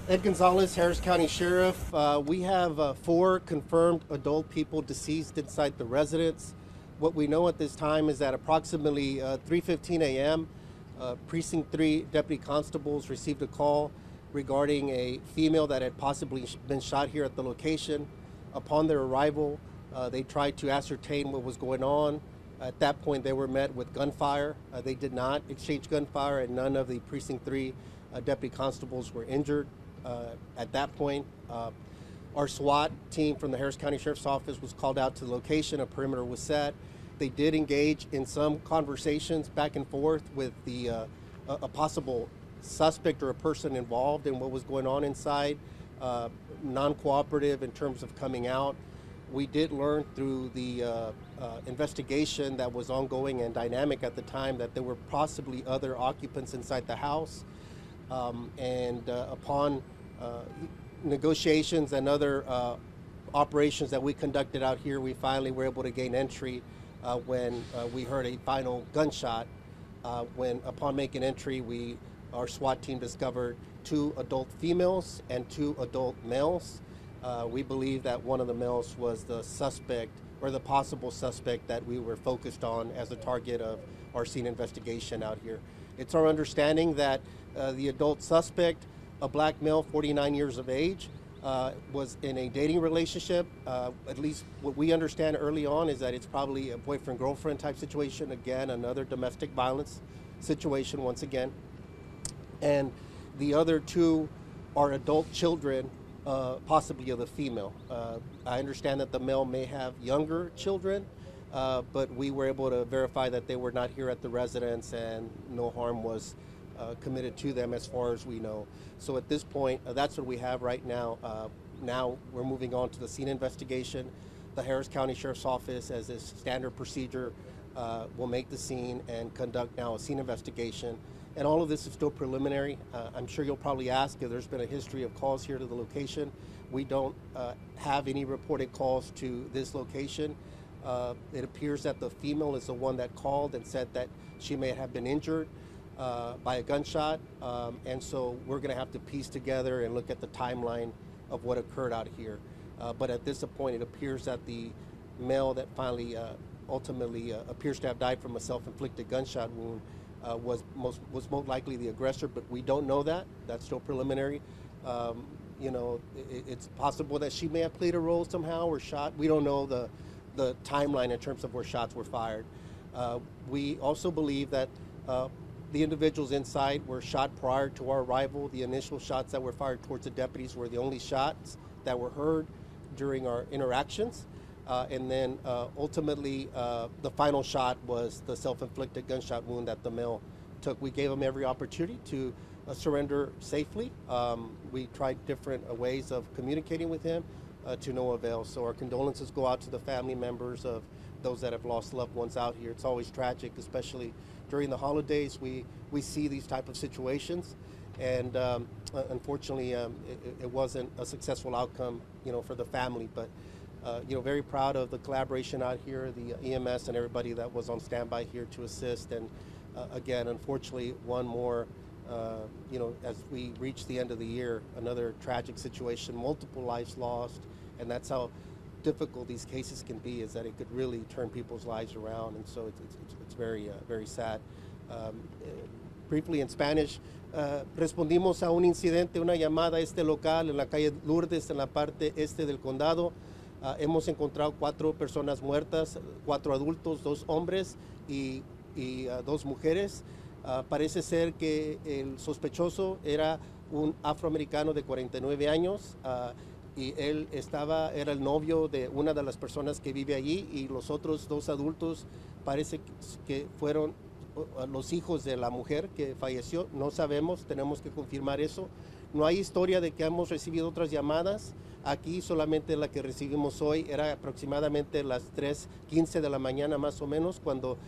Ed Gonzalez, Harris County Sheriff. We have 4 confirmed adult people deceased inside the residence. What we know at this time is that approximately 3:15 a.m., Precinct 3 deputy constables received a call regarding a female that had possibly been shot here at the location. Upon their arrival, they tried to ascertain what was going on. At that point, they were met with gunfire. They did not exchange gunfire, and none of the Precinct 3 deputy constables were injured. At that point, our SWAT team from the Harris County Sheriff's Office was called out to the location. A perimeter was set. They did engage in some conversations back and forth with a possible suspect or a person involved in what was going on inside, non-cooperative in terms of coming out. We did learn through the investigation that was ongoing and dynamic at the time that there were possibly other occupants inside the house. Upon negotiations and other operations that we conducted out here, we finally were able to gain entry when we heard a final gunshot. Upon making entry, our SWAT team discovered 2 adult females and 2 adult males. We believe that one of the males was the suspect or the possible suspect that we were focused on as a target of our scene investigation out here. It's our understanding that the adult suspect, a black male, 49 years of age, was in a dating relationship. At least what we understand early on is that it's probably a boyfriend-girlfriend type situation. Again, another domestic violence situation once again. And the other 2 are adult children, possibly of the female. I understand that the male may have younger children, but we were able to verify that they were not here at the residence and no harm was committed to them as far as we know. So at this point, that's what we have right now. Now we're moving on to the scene investigation. The Harris County Sheriff's Office, as is standard procedure, will make the scene and conduct now a scene investigation. And all of this is still preliminary. I'm sure you'll probably ask if there's been a history of calls here to the location. We don't have any reported calls to this location. It appears that the female is the one that called and said that she may have been injured by a gunshot, and so we're going to have to piece together and look at the timeline of what occurred out here. But at this point, it appears that the male that finally ultimately appears to have died from a self-inflicted gunshot wound was most likely the aggressor, but we don't know that. That's still preliminary. It's possible that she may have played a role somehow or shot. We don't know the timeline in terms of where shots were fired. We also believe that the individuals inside were shot prior to our arrival. The initial shots that were fired towards the deputies were the only shots that were heard during our interactions. And then ultimately, the final shot was the self-inflicted gunshot wound that the male took. We gave him every opportunity to surrender safely. We tried different ways of communicating with him to no avail. So our condolences go out to the family members of those that have lost loved ones out here. It's always tragic, especially during the holidays. We see these type of situations, and unfortunately, it wasn't a successful outcome, for the family. But very proud of the collaboration out here, the EMS and everybody that was on standby here to assist. And again, unfortunately, one more, as we reach the end of the year, another tragic situation, multiple lives lost, and that's how difficult these cases can be, is that it could really turn people's lives around, and so it's very, very sad. Briefly in Spanish, respondimos a un incidente, una llamada a este local en la calle Lourdes, en la parte este del condado. Hemos encontrado 4 personas muertas, 4 adultos, 2 hombres y 2 mujeres. Parece ser que el sospechoso era un afroamericano de 49 años. Y él era el novio de una de las personas que vive allí, y los otros 2 adultos parece que fueron los hijos de la mujer que falleció. No sabemos, tenemos que confirmar eso. No hay historia de que hemos recibido otras llamadas. Aquí solamente la que recibimos hoy era aproximadamente las 3:15 de la mañana más o menos, cuando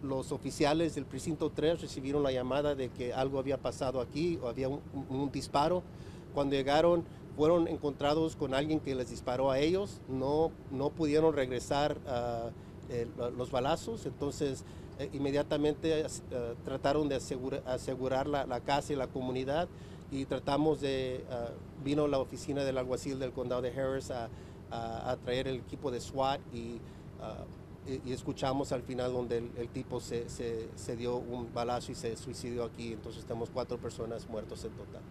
los oficiales del precinto 3 recibieron la llamada de que algo había pasado aquí, o había un disparo. Cuando llegaron, fueron encontrados con alguien que les disparó a ellos. No pudieron regresar los balazos, entonces inmediatamente trataron de asegurar la casa y la comunidad, y tratamos de, vino la oficina del alguacil del condado de Harris a traer el equipo de SWAT y escuchamos al final donde el tipo se dio un balazo y se suicidó aquí, entonces tenemos 4 personas muertos en total.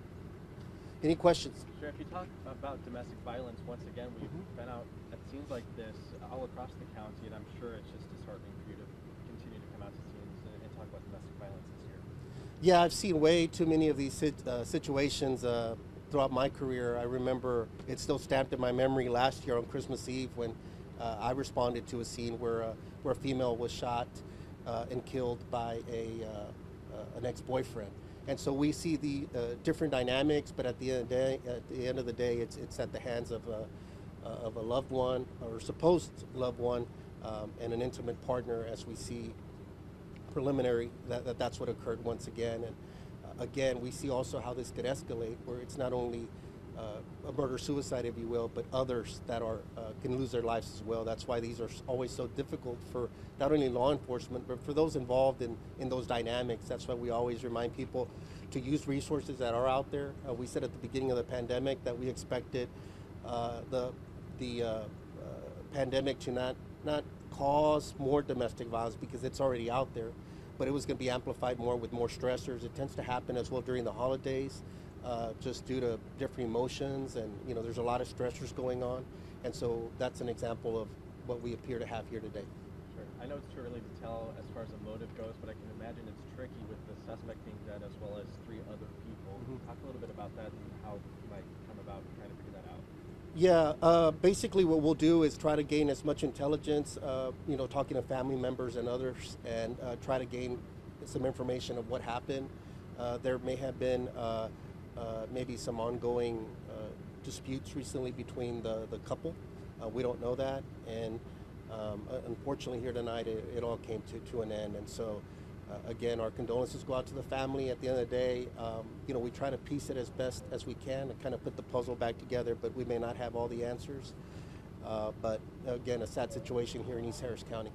Any questions? Sure. If you talk about domestic violence, once again, we've been out, it seems like this all across the county, and I'm sure it's just disheartening for you to continue to come out to scenes and talk about domestic violence this year. Yeah, I've seen way too many of these situations throughout my career. I remember it's still stamped in my memory last year on Christmas Eve when I responded to a scene where a female was shot and killed by an ex-boyfriend. And so we see the different dynamics, but at the end of the day, it's at the hands of a loved one or supposed loved one and an intimate partner, as we see preliminary that's what occurred once again. And again, we see also how this could escalate, where it's not only a murder-suicide, if you will, but others that can lose their lives as well. That's why these are always so difficult for not only law enforcement, but for those involved in those dynamics. That's why we always remind people to use resources that are out there. We said at the beginning of the pandemic that we expected the pandemic to not cause more domestic violence because it's already out there, but it was going to be amplified more with more stressors. It tends to happen as well during the holidays. Just due to different emotions, and there's a lot of stressors going on, and so that's an example of what we appear to have here today. Sure. I know it's too early to tell as far as the motive goes, but I can imagine it's tricky with the suspect being dead as well as 3 other people. Talk a little bit about that and how you might come about trying to figure that out. Yeah, basically what we'll do is try to gain as much intelligence, talking to family members and others, and try to gain some information of what happened. There may have been maybe some ongoing disputes recently between the couple. We don't know that, and unfortunately here tonight it all came to an end. And so again, our condolences go out to the family. At the end of the day, we try to piece it as best as we can and kind of put the puzzle back together, but we may not have all the answers. But again, a sad situation here in East Harris County.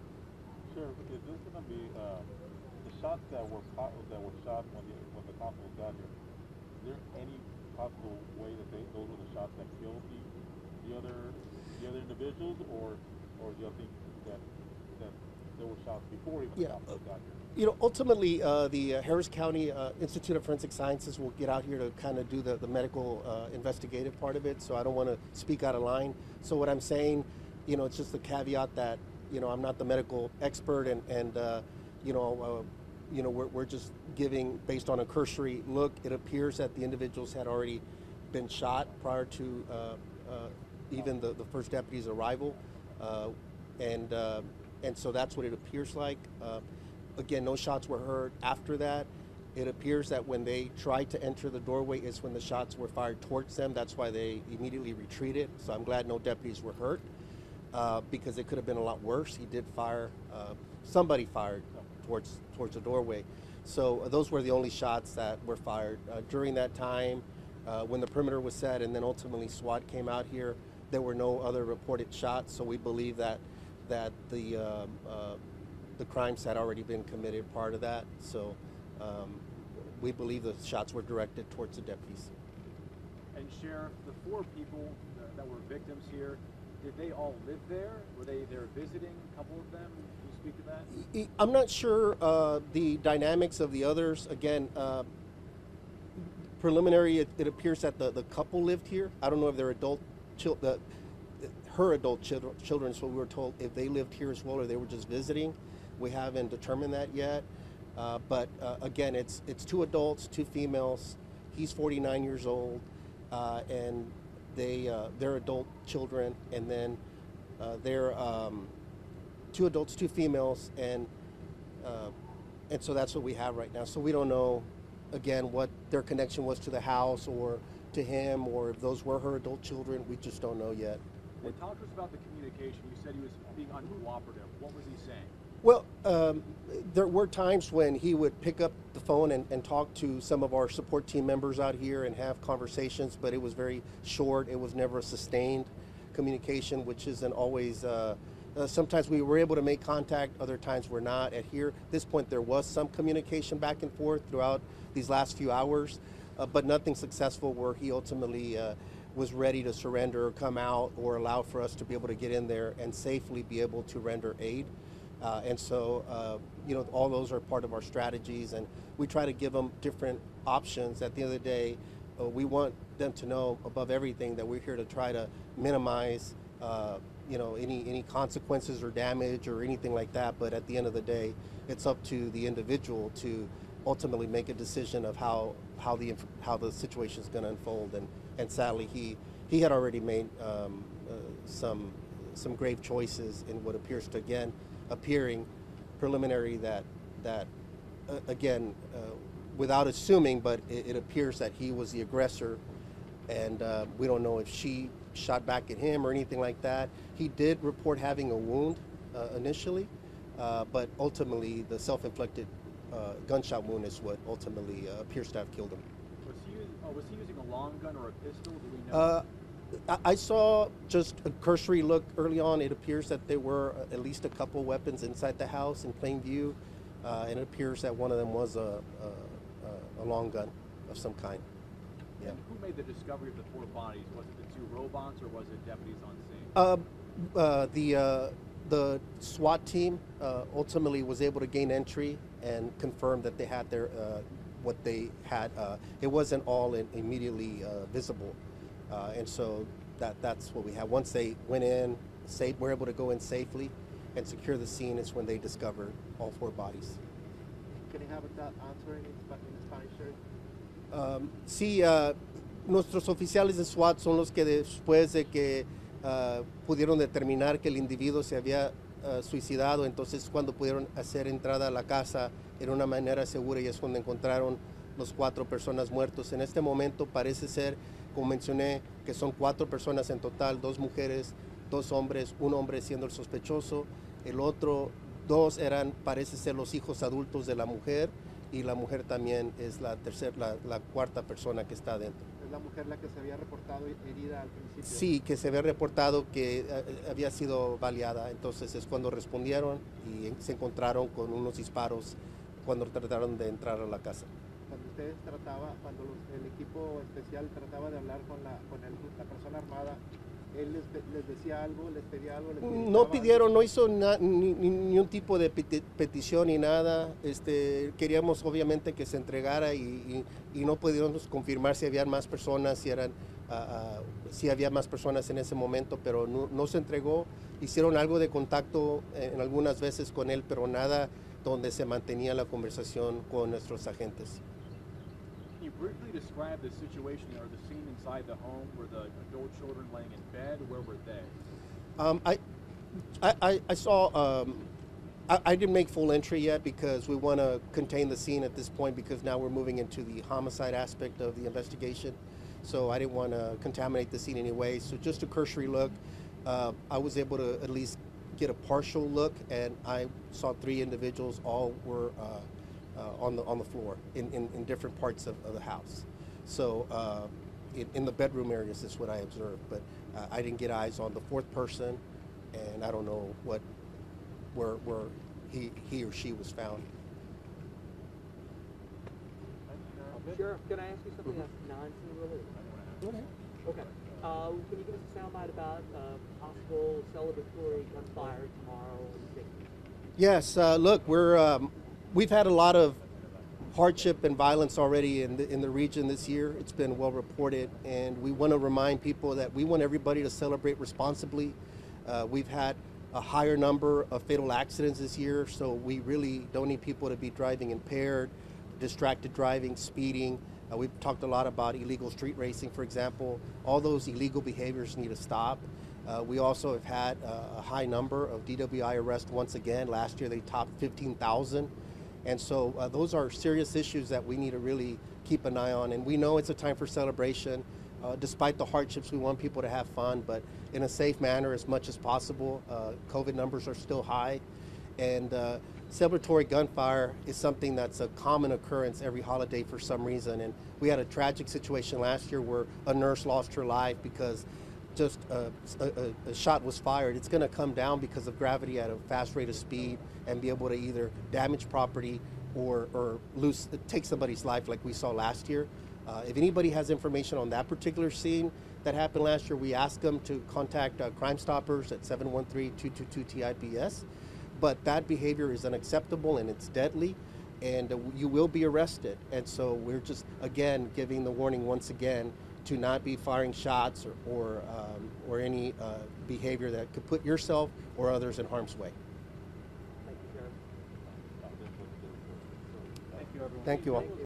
Sure. Is this going to be the shots that were shot when the constables got here? Is there any possible way that those were the shots that killed the other individuals, or do you think that there were shots before even the constables got here? Ultimately, the Harris County Institute of Forensic Sciences will get out here to kind of do the medical investigative part of it. So I don't want to speak out of line. So what I'm saying, it's just a caveat that I'm not the medical expert, and we're just giving based on a cursory look. It appears that the individuals had already been shot prior to even the first deputy's arrival, and so that's what it appears like. Again, no shots were heard after that. It appears that when they tried to enter the doorway is when the shots were fired towards them. That's why they immediately retreated. So I'm glad no deputies were hurt, because it could have been a lot worse. He did fire, somebody fired towards the doorway. So those were the only shots that were fired. During that time, when the perimeter was set and then ultimately SWAT came out here, there were no other reported shots. So we believe that the crimes had already been committed prior to that. So we believe the shots were directed towards the deputies. And Sheriff, the 4 people that were victims here, did they all live there? Were they there visiting, a couple of them? Can you speak to that? I'm not sure the dynamics of the others. Again, preliminary, it appears that the couple lived here. I don't know if they're her adult children, so we were told if they lived here as well or they were just visiting. We haven't determined that yet. But again, it's 2 adults, 2 females. He's 49 years old, and they're adult children, and then they're 2 adults, 2 females, and so that's what we have right now. So we don't know, again, what their connection was to the house or to him, or if those were her adult children. We just don't know yet. And talk to us about the communication. You said he was being uncooperative. What was he saying? Well, there were times when he would pick up the phone and talk to some of our support team members out here and have conversations, but it was very short. It was never a sustained communication, which isn't always, sometimes we were able to make contact, other times we're not. At this point, there was some communication back and forth throughout these last few hours. but nothing successful where he ultimately was ready to surrender or come out or allow for us to be able to get in there and safely be able to render aid. And so, all those are part of our strategies, and we try to give them different options. At the end of the day, we want them to know above everything that we're here to try to minimize, any consequences or damage or anything like that. But at the end of the day, it's up to the individual to ultimately make a decision of how the situation is going to unfold. And sadly, he had already made some grave choices in what appears to appearing preliminary that again, without assuming, but it appears that he was the aggressor, and we don't know if she shot back at him or anything like that. He did report having a wound initially, but ultimately the self-inflicted gunshot wound is what ultimately appears to have killed him. Was he using a long gun or a pistol? Do we know? I saw just a cursory look early on. It appears that there were at least a couple weapons inside the house in plain view, and it appears that one of them was a long gun of some kind. Yeah. And who made the discovery of the 4 bodies? Was it the 2 robots or was it deputies on scene? The SWAT team ultimately was able to gain entry and confirm that they had what they had. It wasn't all immediately visible. And so that's what we had. Once they went in, were able to go in safely and secure the scene, is when they discovered all 4 bodies. Can you have that answer in Spanish, sir? Sí, nuestros oficiales de SWAT son los que después de que pudieron determinar que el individuo se había suicidado, entonces cuando pudieron hacer entrada a la casa en una manera segura, y es cuando encontraron los 4 personas muertos. En este momento parece ser, como mencioné, que son 4 personas en total, 2 mujeres, 2 hombres, un hombre siendo el sospechoso, el otro 2 parece ser los hijos adultos de la mujer, y la mujer también es la 4ª persona que está adentro. ¿Es la mujer la que se había reportado herida al principio? Sí, que se había reportado que había sido baleada, entonces es cuando respondieron y se encontraron con unos disparos cuando trataron de entrar a la casa. Cuando el equipo especial trataba de hablar con la persona armada, ¿él les decía algo, les pedía algo? No pidieron, no hizo ni un tipo de petición ni nada. Queríamos obviamente que se entregara y no pudieron confirmar si había más personas, si había más personas en ese momento, pero no se entregó. Hicieron algo de contacto en algunas veces con él, pero nada donde se mantenía la conversación con nuestros agentes. Can you briefly describe the situation or the scene inside the home? Were the adult children laying in bed? Where were they? I saw. I didn't make full entry yet because we want to contain the scene at this point, because now we're moving into the homicide aspect of the investigation. So I didn't want to contaminate the scene anyway. So just a cursory look. I was able to at least get a partial look, and I saw 3 individuals. All were on the floor in different parts of the house. So in the bedroom areas is what I observed, but I didn't get eyes on the 4th person, and I don't know where he or she was found. Sheriff, can I ask you something that's non-scene related? Okay. Can you give us a soundbite about possible celebratory gunfire tomorrow? Yes. Look, we've had a lot of hardship and violence already in the region this year. It's been well reported, and we want to remind people that we want everybody to celebrate responsibly. We've had a higher number of fatal accidents this year, so we really don't need people to be driving impaired, distracted driving, speeding. We've talked a lot about illegal street racing, for example. All those illegal behaviors need to stop. We also have had a high number of DWI arrests once again. Last year they topped 15,000. And so those are serious issues that we need to really keep an eye on. And we know it's a time for celebration. Despite the hardships, we want people to have fun, but in a safe manner as much as possible. COVID numbers are still high. And celebratory gunfire is something that's a common occurrence every holiday for some reason. And we had a tragic situation last year where a nurse lost her life because just a shot was fired. It's going to come down because of gravity at a fast rate of speed and be able to either damage property or take somebody's life like we saw last year. If anybody has information on that particular scene that happened last year, we ask them to contact Crime Stoppers at 713-222-TIPS. But that behavior is unacceptable and it's deadly, and you will be arrested. And so we're just, again, giving the warning once again to not be firing shots or any behavior that could put yourself or others in harm's way. Thank you, Sheriff. Thank you, everyone. Thank you all.